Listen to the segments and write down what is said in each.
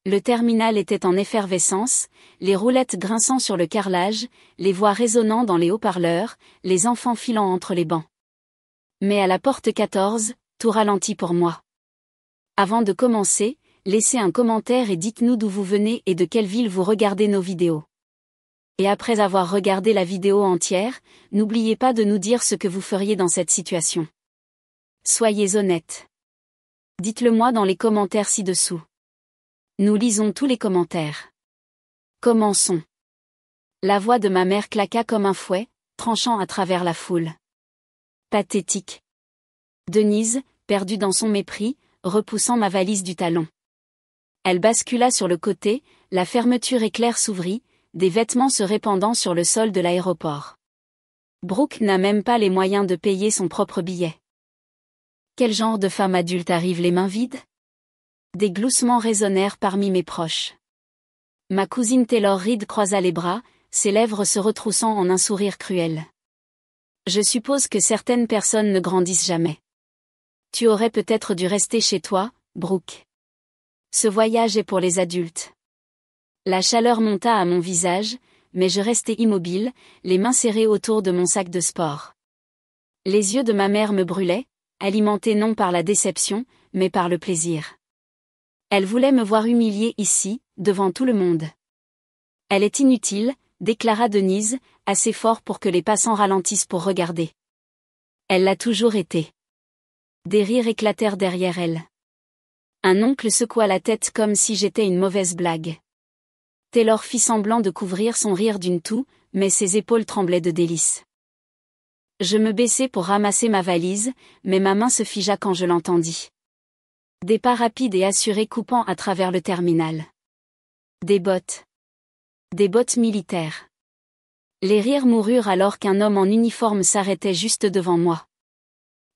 Le terminal était en effervescence, les roulettes grinçant sur le carrelage, les voix résonnant dans les haut-parleurs, les enfants filant entre les bancs. Mais à la porte 14, tout ralentit pour moi. Avant de commencer, laissez un commentaire et dites-nous d'où vous venez et de quelle ville vous regardez nos vidéos. Et après avoir regardé la vidéo entière, n'oubliez pas de nous dire ce que vous feriez dans cette situation. Soyez honnêtes. Dites-le moi dans les commentaires ci-dessous. Nous lisons tous les commentaires. Commençons. La voix de ma mère claqua comme un fouet, tranchant à travers la foule. Pathétique. Denise, perdue dans son mépris, repoussant ma valise du talon. Elle bascula sur le côté, la fermeture éclair s'ouvrit, des vêtements se répandant sur le sol de l'aéroport. Brooke n'a même pas les moyens de payer son propre billet. Quel genre de femme adulte arrive les mains vides ? Des gloussements résonnèrent parmi mes proches. Ma cousine Taylor Reid croisa les bras, ses lèvres se retroussant en un sourire cruel. Je suppose que certaines personnes ne grandissent jamais. Tu aurais peut-être dû rester chez toi, Brooke. Ce voyage est pour les adultes. La chaleur monta à mon visage, mais je restai immobile, les mains serrées autour de mon sac de sport. Les yeux de ma mère me brûlaient, alimentés non par la déception, mais par le plaisir. Elle voulait me voir humiliée ici, devant tout le monde. Elle est inutile, déclara Denise, assez fort pour que les passants ralentissent pour regarder. Elle l'a toujours été. Des rires éclatèrent derrière elle. Un oncle secoua la tête comme si j'étais une mauvaise blague. Taylor fit semblant de couvrir son rire d'une toux, mais ses épaules tremblaient de délices. Je me baissai pour ramasser ma valise, mais ma main se figea quand je l'entendis. Des pas rapides et assurés coupant à travers le terminal. Des bottes. Des bottes militaires. Les rires moururent alors qu'un homme en uniforme s'arrêtait juste devant moi.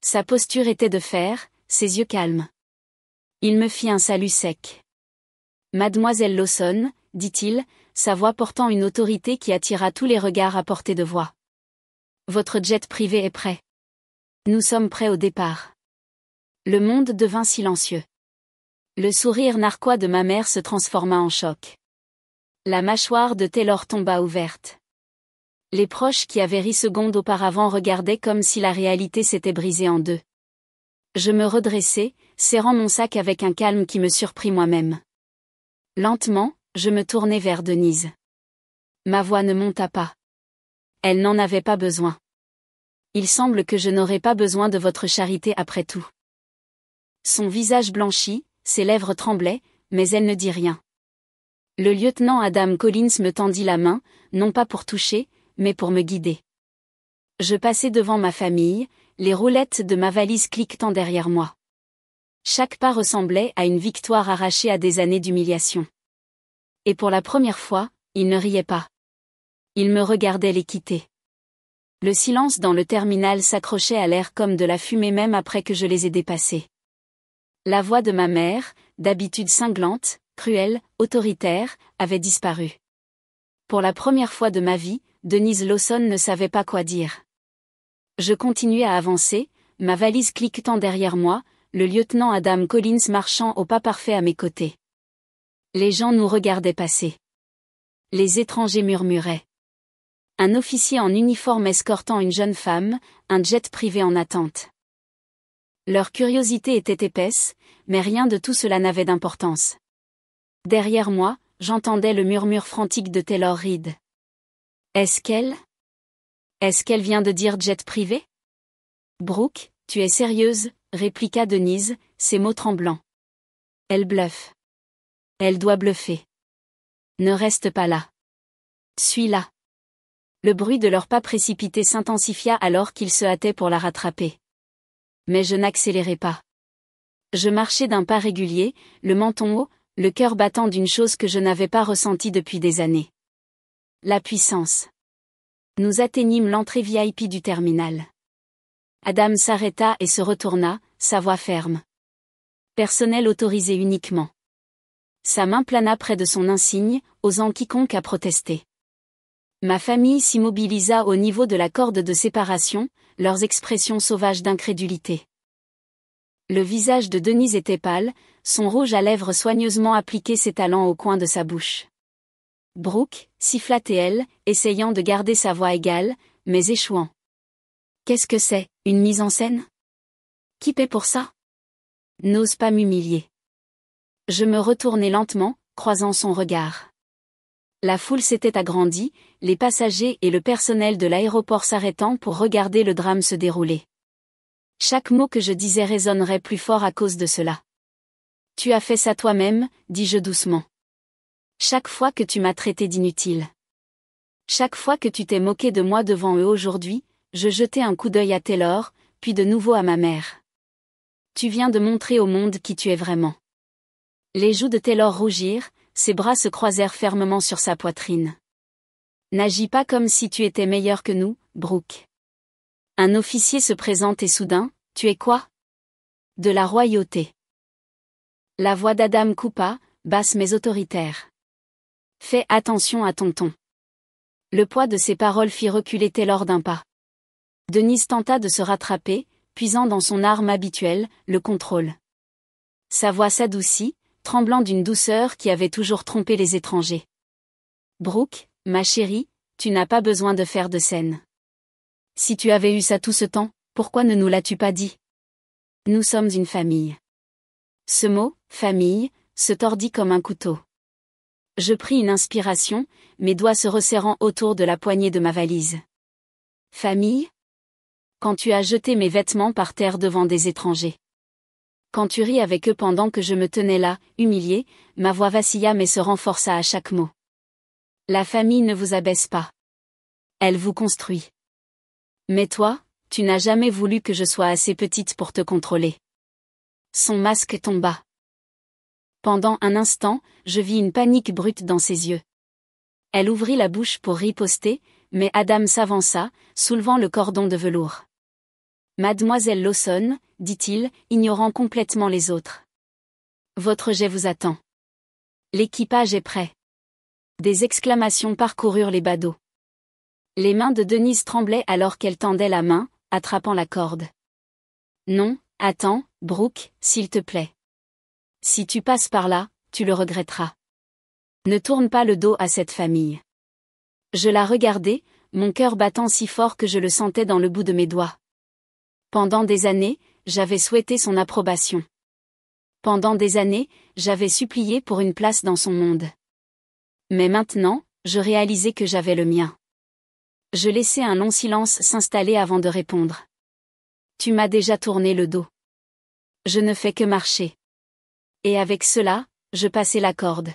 Sa posture était de fer, ses yeux calmes. Il me fit un salut sec. Mademoiselle Lawson, dit-il, sa voix portant une autorité qui attira tous les regards à portée de voix. Votre jet privé est prêt. Nous sommes prêts au départ. Le monde devint silencieux. Le sourire narquois de ma mère se transforma en choc. La mâchoire de Taylor tomba ouverte. Les proches qui avaient ri secondes auparavant regardaient comme si la réalité s'était brisée en deux. Je me redressai, serrant mon sac avec un calme qui me surprit moi-même. Lentement, je me tournai vers Denise. Ma voix ne monta pas. Elle n'en avait pas besoin. Il semble que je n'aurai pas besoin de votre charité après tout. Son visage blanchit, ses lèvres tremblaient, mais elle ne dit rien. Le lieutenant Adam Collins me tendit la main, non pas pour toucher, mais pour me guider. Je passai devant ma famille, les roulettes de ma valise cliquetant derrière moi. Chaque pas ressemblait à une victoire arrachée à des années d'humiliation. Et pour la première fois, il ne riait pas. Il me regardait les quitter. Le silence dans le terminal s'accrochait à l'air comme de la fumée même après que je les ai dépassés. La voix de ma mère, d'habitude cinglante, cruelle, autoritaire, avait disparu. Pour la première fois de ma vie, Denise Lawson ne savait pas quoi dire. Je continuai à avancer, ma valise cliquetant derrière moi, le lieutenant Adam Collins marchant au pas parfait à mes côtés. Les gens nous regardaient passer. Les étrangers murmuraient. Un officier en uniforme escortant une jeune femme, un jet privé en attente. Leur curiosité était épaisse, mais rien de tout cela n'avait d'importance. Derrière moi, j'entendais le murmure frantique de Taylor Reid. Est-ce qu'elle vient de dire jet privé? Brooke, tu es sérieuse, répliqua Denise, ses mots tremblants. Elle bluffe. Elle doit bluffer. Ne reste pas là. Suis-la. Le bruit de leurs pas précipités s'intensifia alors qu'ils se hâtaient pour la rattraper. Mais je n'accélérai pas. Je marchais d'un pas régulier, le menton haut, le cœur battant d'une chose que je n'avais pas ressentie depuis des années. La puissance. Nous atteignîmes l'entrée VIP du terminal. Adam s'arrêta et se retourna, sa voix ferme. Personnel autorisé uniquement. Sa main plana près de son insigne, osant quiconque à protester. Ma famille s'immobilisa au niveau de la corde de séparation, leurs expressions sauvages d'incrédulité. Le visage de Denise était pâle, son rouge à lèvres soigneusement appliqué s'étalant au coin de sa bouche. Brooke, siffla-t-elle, essayant de garder sa voix égale, mais échouant. Qu'est-ce que c'est, une mise en scène? Qui paie pour ça? N'ose pas m'humilier. Je me retournai lentement, croisant son regard. La foule s'était agrandie, les passagers et le personnel de l'aéroport s'arrêtant pour regarder le drame se dérouler. Chaque mot que je disais résonnerait plus fort à cause de cela. Tu as fait ça toi-même, dis-je doucement. Chaque fois que tu m'as traité d'inutile. Chaque fois que tu t'es moqué de moi devant eux aujourd'hui, je jetai un coup d'œil à Taylor, puis de nouveau à ma mère. Tu viens de montrer au monde qui tu es vraiment. Les joues de Taylor rougirent, ses bras se croisèrent fermement sur sa poitrine. N'agis pas comme si tu étais meilleur que nous, Brooke. Un officier se présente et soudain, tu es quoi? De la royauté. La voix d'Adam coupa, basse mais autoritaire. Fais attention à ton ton. Le poids de ses paroles fit reculer Taylor d'un pas. Denise tenta de se rattraper, puisant dans son arme habituelle, le contrôle. Sa voix s'adoucit, tremblant d'une douceur qui avait toujours trompé les étrangers. Brooke, ma chérie, tu n'as pas besoin de faire de scène. Si tu avais eu ça tout ce temps, pourquoi ne nous l'as-tu pas dit? Nous sommes une famille. Ce mot, famille, se tordit comme un couteau. Je pris une inspiration, mes doigts se resserrant autour de la poignée de ma valise. Famille? Quand tu as jeté mes vêtements par terre devant des étrangers. Quand tu ris avec eux pendant que je me tenais là, humiliée, ma voix vacilla mais se renforça à chaque mot. La famille ne vous abaisse pas. Elle vous construit. Mais toi, tu n'as jamais voulu que je sois assez petite pour te contrôler. Son masque tomba. Pendant un instant, je vis une panique brute dans ses yeux. Elle ouvrit la bouche pour riposter, mais Adam s'avança, soulevant le cordon de velours. Mademoiselle Lawson, dit-il, ignorant complètement les autres. Votre jet vous attend. L'équipage est prêt. Des exclamations parcoururent les badauds. Les mains de Denise tremblaient alors qu'elle tendait la main, attrapant la corde. Non, attends, Brooke, s'il te plaît. Si tu passes par là, tu le regretteras. Ne tourne pas le dos à cette famille. Je la regardai, mon cœur battant si fort que je le sentais dans le bout de mes doigts. Pendant des années, j'avais souhaité son approbation. Pendant des années, j'avais supplié pour une place dans son monde. Mais maintenant, je réalisais que j'avais le mien. Je laissai un long silence s'installer avant de répondre. Tu m'as déjà tourné le dos. Je ne fais que marcher. Et avec cela, je passai la corde.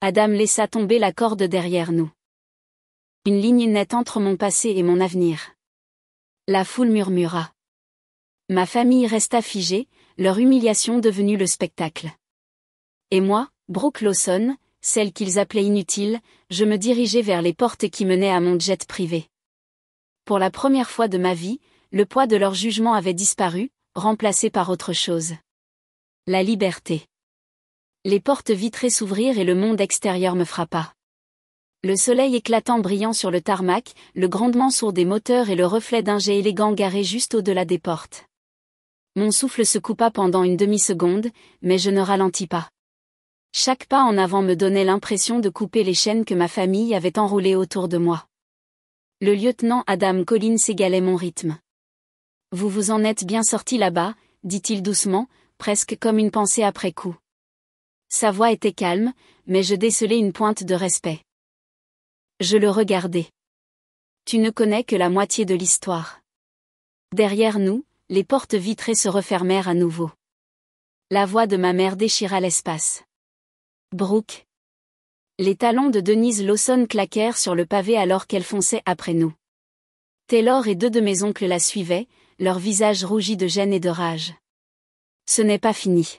Adam laissa tomber la corde derrière nous. Une ligne nette entre mon passé et mon avenir. La foule murmura. Ma famille resta figée, leur humiliation devenue le spectacle. Et moi, Brooke Lawson, celle qu'ils appelaient inutile, je me dirigeai vers les portes qui menaient à mon jet privé. Pour la première fois de ma vie, le poids de leur jugement avait disparu, remplacé par autre chose. La liberté. Les portes vitrées s'ouvrirent et le monde extérieur me frappa. Le soleil éclatant brillant sur le tarmac, le grondement sourd des moteurs et le reflet d'un jet élégant garé juste au-delà des portes. Mon souffle se coupa pendant une demi-seconde, mais je ne ralentis pas. Chaque pas en avant me donnait l'impression de couper les chaînes que ma famille avait enroulées autour de moi. Le lieutenant Adam Collins égalait mon rythme. Vous vous en êtes bien sorti là-bas, dit-il doucement, presque comme une pensée après coup. Sa voix était calme, mais je décelai une pointe de respect. Je le regardai. Tu ne connais que la moitié de l'histoire. Derrière nous, les portes vitrées se refermèrent à nouveau. La voix de ma mère déchira l'espace. Brooke. Les talons de Denise Lawson claquèrent sur le pavé alors qu'elle fonçait après nous. Taylor et deux de mes oncles la suivaient, leurs visages rougis de gêne et de rage. Ce n'est pas fini.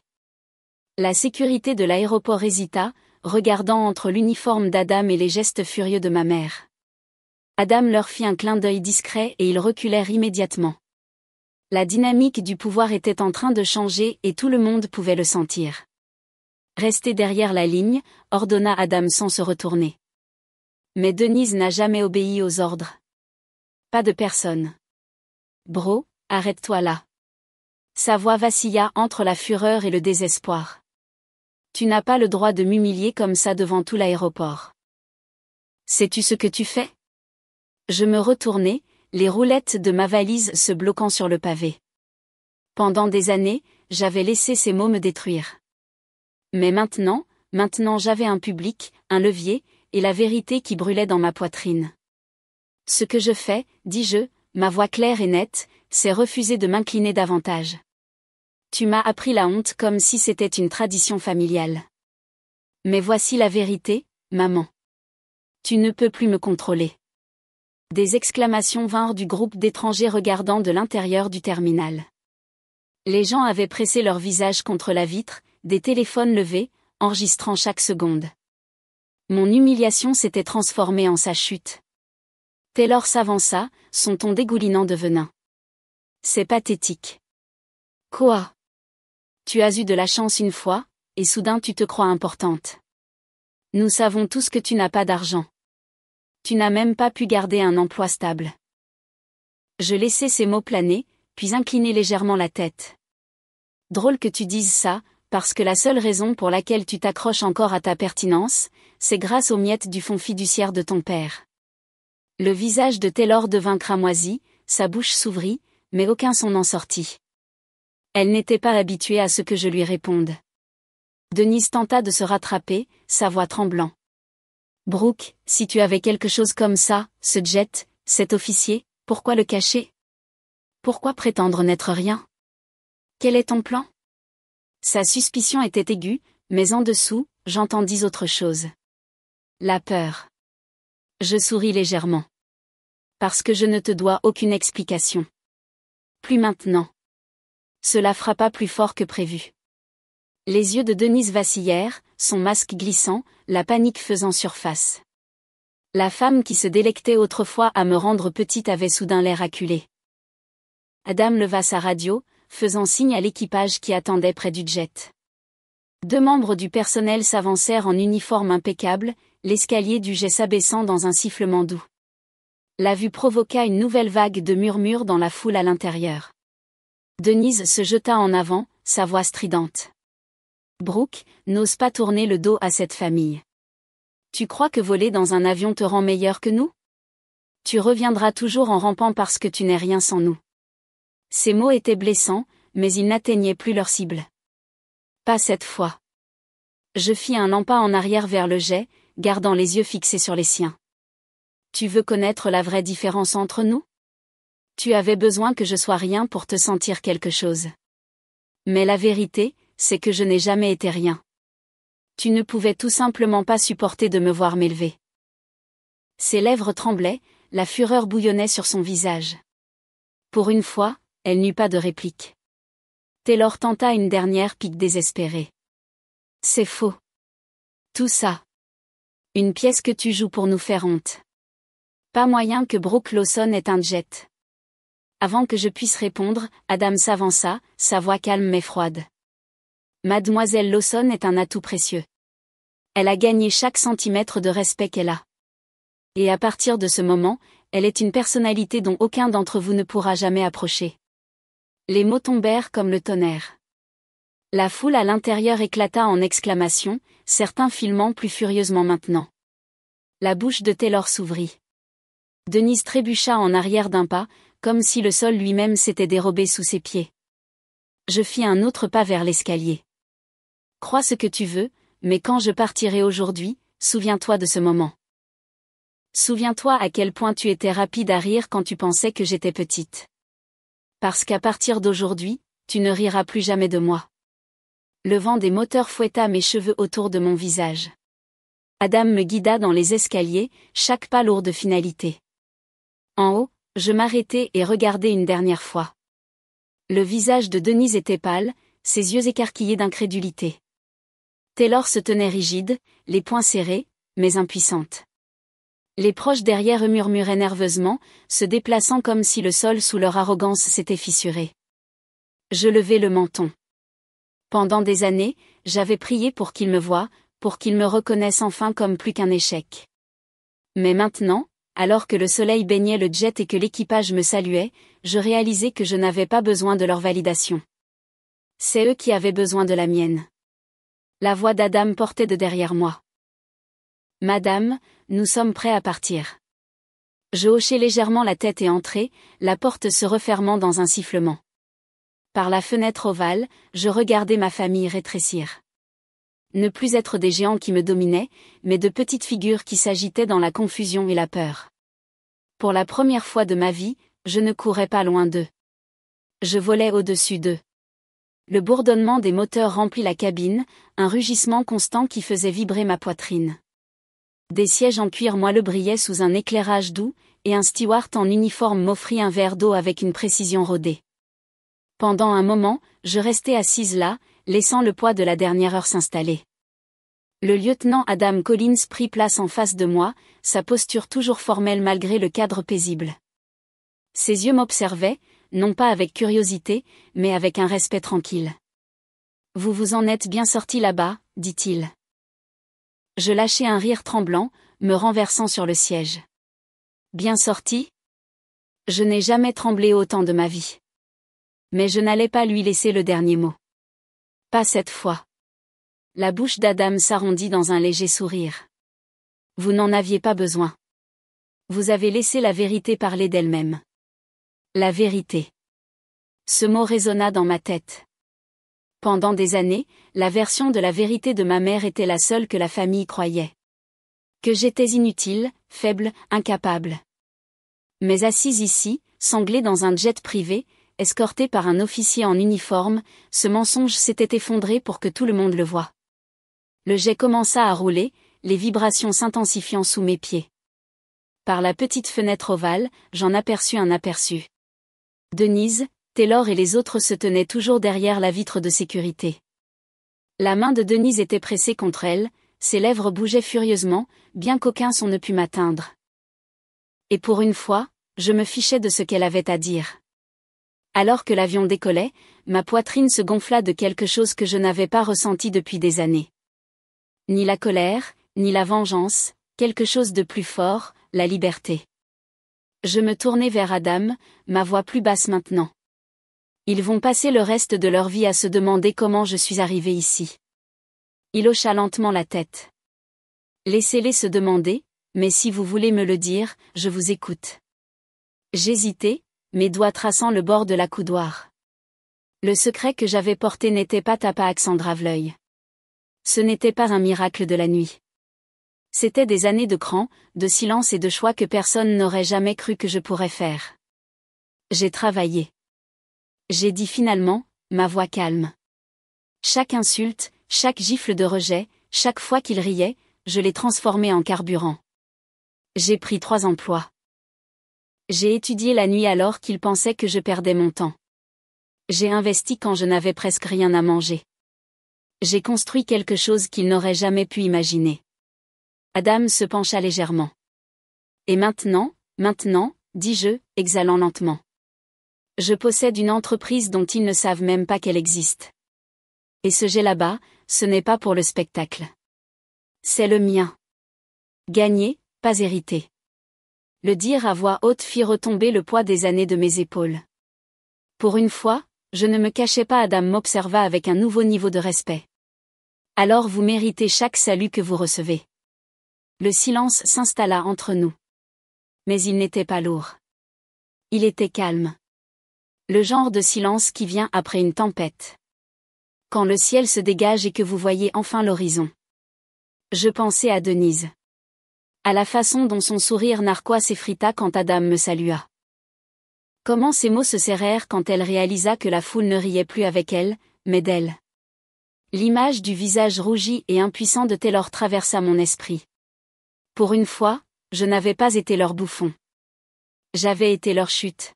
La sécurité de l'aéroport hésita, regardant entre l'uniforme d'Adam et les gestes furieux de ma mère. Adam leur fit un clin d'œil discret et ils reculèrent immédiatement. La dynamique du pouvoir était en train de changer et tout le monde pouvait le sentir. Restez derrière la ligne, ordonna Adam sans se retourner. Mais Denise n'a jamais obéi aux ordres. Pas de personne. Bro, arrête-toi là. Sa voix vacilla entre la fureur et le désespoir. Tu n'as pas le droit de m'humilier comme ça devant tout l'aéroport. Sais-tu ce que tu fais? Je me retournai, les roulettes de ma valise se bloquant sur le pavé. Pendant des années, j'avais laissé ces mots me détruire. Mais maintenant j'avais un public, un levier, et la vérité qui brûlait dans ma poitrine. Ce que je fais, dis-je, ma voix claire et nette, c'est refuser de m'incliner davantage. Tu m'as appris la honte comme si c'était une tradition familiale. Mais voici la vérité, maman. Tu ne peux plus me contrôler. Des exclamations vinrent du groupe d'étrangers regardant de l'intérieur du terminal. Les gens avaient pressé leur visage contre la vitre, des téléphones levés, enregistrant chaque seconde. Mon humiliation s'était transformée en sa chute. Taylor s'avança, son ton dégoulinant de venin. C'est pathétique. Quoi? Tu as eu de la chance une fois, et soudain tu te crois importante. Nous savons tous que tu n'as pas d'argent. Tu n'as même pas pu garder un emploi stable. Je laissai ces mots planer, puis inclinai légèrement la tête. Drôle que tu dises ça, parce que la seule raison pour laquelle tu t'accroches encore à ta pertinence, c'est grâce aux miettes du fonds fiduciaire de ton père. Le visage de Taylor devint cramoisi, sa bouche s'ouvrit, mais aucun son n'en sortit. Elle n'était pas habituée à ce que je lui réponde. Denise tenta de se rattraper, sa voix tremblant. Brooke, si tu avais quelque chose comme ça, ce jet, cet officier, pourquoi le cacher? Pourquoi prétendre n'être rien? Quel est ton plan? Sa suspicion était aiguë, mais en dessous, j'entendis autre chose. La peur. Je souris légèrement. Parce que je ne te dois aucune explication. Plus maintenant. Cela frappa plus fort que prévu. Les yeux de Denise vacillèrent, son masque glissant, la panique faisant surface. La femme qui se délectait autrefois à me rendre petite avait soudain l'air acculé. Adam leva sa radio, faisant signe à l'équipage qui attendait près du jet. 2 membres du personnel s'avancèrent en uniforme impeccable, l'escalier du jet s'abaissant dans un sifflement doux. La vue provoqua une nouvelle vague de murmures dans la foule à l'intérieur. Denise se jeta en avant, sa voix stridente. Brooke, n'ose pas tourner le dos à cette famille. Tu crois que voler dans un avion te rend meilleur que nous? Tu reviendras toujours en rampant parce que tu n'es rien sans nous. Ces mots étaient blessants, mais ils n'atteignaient plus leur cible. Pas cette fois. Je fis un pas en arrière vers le jet, gardant les yeux fixés sur les siens. Tu veux connaître la vraie différence entre nous? Tu avais besoin que je sois rien pour te sentir quelque chose. Mais la vérité, c'est que je n'ai jamais été rien. Tu ne pouvais tout simplement pas supporter de me voir m'élever. Ses lèvres tremblaient, la fureur bouillonnait sur son visage. Pour une fois, elle n'eut pas de réplique. Taylor tenta une dernière pique désespérée. C'est faux. Tout ça. Une pièce que tu joues pour nous faire honte. Pas moyen que Brooke Lawson ait un jet. Avant que je puisse répondre, Adam s'avança, sa voix calme mais froide. Mademoiselle Lawson est un atout précieux. Elle a gagné chaque centimètre de respect qu'elle a. Et à partir de ce moment, elle est une personnalité dont aucun d'entre vous ne pourra jamais approcher. Les mots tombèrent comme le tonnerre. La foule à l'intérieur éclata en exclamations, certains filmant plus furieusement maintenant. La bouche de Taylor s'ouvrit. Denise trébucha en arrière d'un pas, comme si le sol lui-même s'était dérobé sous ses pieds. Je fis un autre pas vers l'escalier. Crois ce que tu veux, mais quand je partirai aujourd'hui, souviens-toi de ce moment. Souviens-toi à quel point tu étais rapide à rire quand tu pensais que j'étais petite. Parce qu'à partir d'aujourd'hui, tu ne riras plus jamais de moi. Le vent des moteurs fouetta mes cheveux autour de mon visage. Adam me guida dans les escaliers, chaque pas lourd de finalité. En haut, je m'arrêtai et regardai une dernière fois. Le visage de Denise était pâle, ses yeux écarquillés d'incrédulité. Taylor se tenait rigide, les poings serrés, mais impuissante. Les proches derrière eux murmuraient nerveusement, se déplaçant comme si le sol sous leur arrogance s'était fissuré. Je levai le menton. Pendant des années, j'avais prié pour qu'ils me voient, pour qu'ils me reconnaissent enfin comme plus qu'un échec. Mais maintenant, alors que le soleil baignait le jet et que l'équipage me saluait, je réalisais que je n'avais pas besoin de leur validation. C'est eux qui avaient besoin de la mienne. La voix d'Adam portait de derrière moi. Madame, nous sommes prêts à partir. Je hochai légèrement la tête et entrai, la porte se refermant dans un sifflement. Par la fenêtre ovale, je regardais ma famille rétrécir. Ne plus être des géants qui me dominaient, mais de petites figures qui s'agitaient dans la confusion et la peur. Pour la première fois de ma vie, je ne courais pas loin d'eux. Je volais au-dessus d'eux. Le bourdonnement des moteurs remplit la cabine, un rugissement constant qui faisait vibrer ma poitrine. Des sièges en cuir moelleux brillaient sous un éclairage doux, et un steward en uniforme m'offrit un verre d'eau avec une précision rodée. Pendant un moment, je restai assise là, laissant le poids de la dernière heure s'installer. Le lieutenant Adam Collins prit place en face de moi, sa posture toujours formelle malgré le cadre paisible. Ses yeux m'observaient, non pas avec curiosité, mais avec un respect tranquille. « Vous vous en êtes bien sorti là-bas, dit-il. » Je lâchai un rire tremblant, me renversant sur le siège. « Bien sorti ? Je n'ai jamais tremblé autant de ma vie. » Mais je n'allais pas lui laisser le dernier mot. Pas cette fois. La bouche d'Adam s'arrondit dans un léger sourire. Vous n'en aviez pas besoin. Vous avez laissé la vérité parler d'elle-même. La vérité. Ce mot résonna dans ma tête. Pendant des années, la version de la vérité de ma mère était la seule que la famille croyait. Que j'étais inutile, faible, incapable. Mais assise ici, sanglée dans un jet privé, escortée par un officier en uniforme, ce mensonge s'était effondré pour que tout le monde le voie. Le jet commença à rouler, les vibrations s'intensifiant sous mes pieds. Par la petite fenêtre ovale, j'en aperçus un aperçu. Denise, Taylor et les autres se tenaient toujours derrière la vitre de sécurité. La main de Denise était pressée contre elle, ses lèvres bougeaient furieusement, bien qu'aucun son ne pût m'atteindre. Et pour une fois, je me fichais de ce qu'elle avait à dire. Alors que l'avion décollait, ma poitrine se gonfla de quelque chose que je n'avais pas ressenti depuis des années. Ni la colère, ni la vengeance, quelque chose de plus fort, la liberté. Je me tournai vers Adam, ma voix plus basse maintenant. Ils vont passer le reste de leur vie à se demander comment je suis arrivé ici. Il hocha lentement la tête. Laissez-les se demander, mais si vous voulez me le dire, je vous écoute. J'hésitai, mes doigts traçant le bord de la coudoir. Le secret que j'avais porté n'était pas Tapa-Axen Graveleuil. Ce n'était pas un miracle de la nuit. C'étaient des années de cran, de silence et de choix que personne n'aurait jamais cru que je pourrais faire. J'ai travaillé. J'ai dit finalement, ma voix calme. Chaque insulte, chaque gifle de rejet, chaque fois qu'il riait, je l'ai transformé en carburant. J'ai pris 3 emplois. J'ai étudié la nuit alors qu'il pensait que je perdais mon temps. J'ai investi quand je n'avais presque rien à manger. J'ai construit quelque chose qu'il n'aurait jamais pu imaginer. Adam se pencha légèrement. Et maintenant, dis-je, exhalant lentement. Je possède une entreprise dont ils ne savent même pas qu'elle existe. Et ce jet là-bas, ce n'est pas pour le spectacle. C'est le mien. Gagner, pas hériter. Le dire à voix haute fit retomber le poids des années de mes épaules. Pour une fois, je ne me cachais pas. Adam m'observa avec un nouveau niveau de respect. Alors vous méritez chaque salut que vous recevez. Le silence s'installa entre nous. Mais il n'était pas lourd. Il était calme. Le genre de silence qui vient après une tempête. Quand le ciel se dégage et que vous voyez enfin l'horizon. Je pensais à Denise. À la façon dont son sourire narquois s'effrita quand Adam me salua. Comment ses mots se serrèrent quand elle réalisa que la foule ne riait plus avec elle, mais d'elle. L'image du visage rougi et impuissant de Taylor traversa mon esprit. Pour une fois, je n'avais pas été leur bouffon. J'avais été leur chute.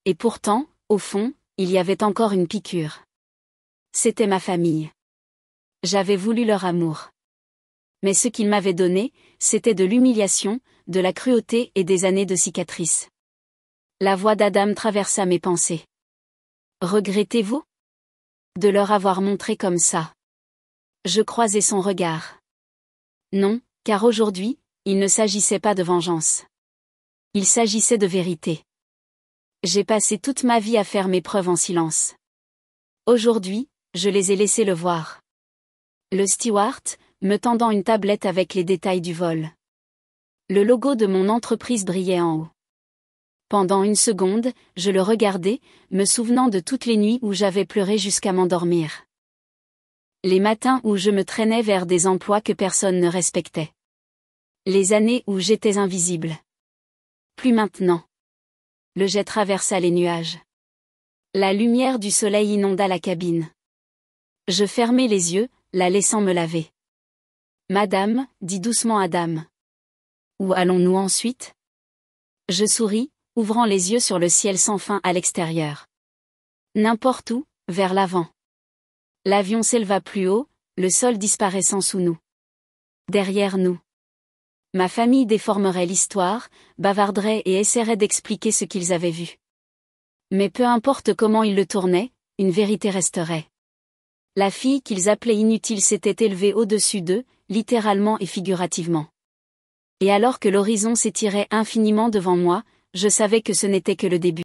Et pourtant, au fond, il y avait encore une piqûre. C'était ma famille. J'avais voulu leur amour. Mais ce qu'ils m'avaient donné, c'était de l'humiliation, de la cruauté et des années de cicatrices. La voix d'Adam traversa mes pensées. Regrettez-vous ? De leur avoir montré comme ça. Je croisai son regard. Non, car aujourd'hui, il ne s'agissait pas de vengeance. Il s'agissait de vérité. J'ai passé toute ma vie à faire mes preuves en silence. Aujourd'hui, je les ai laissés le voir. Le steward, me tendant une tablette avec les détails du vol. Le logo de mon entreprise brillait en haut. Pendant une seconde, je le regardais, me souvenant de toutes les nuits où j'avais pleuré jusqu'à m'endormir. Les matins où je me traînais vers des emplois que personne ne respectait. Les années où j'étais invisible. Plus maintenant. Le jet traversa les nuages. La lumière du soleil inonda la cabine. Je fermai les yeux, la laissant me laver. Madame, dit doucement Adam. Où allons-nous ensuite? Je souris, ouvrant les yeux sur le ciel sans fin à l'extérieur. N'importe où, vers l'avant. L'avion s'éleva plus haut, le sol disparaissant sous nous. Derrière nous. Ma famille déformerait l'histoire, bavarderait et essaierait d'expliquer ce qu'ils avaient vu. Mais peu importe comment ils le tournaient, une vérité resterait. La fille qu'ils appelaient inutile s'était élevée au-dessus d'eux, littéralement et figurativement. Et alors que l'horizon s'étirait infiniment devant moi, je savais que ce n'était que le début.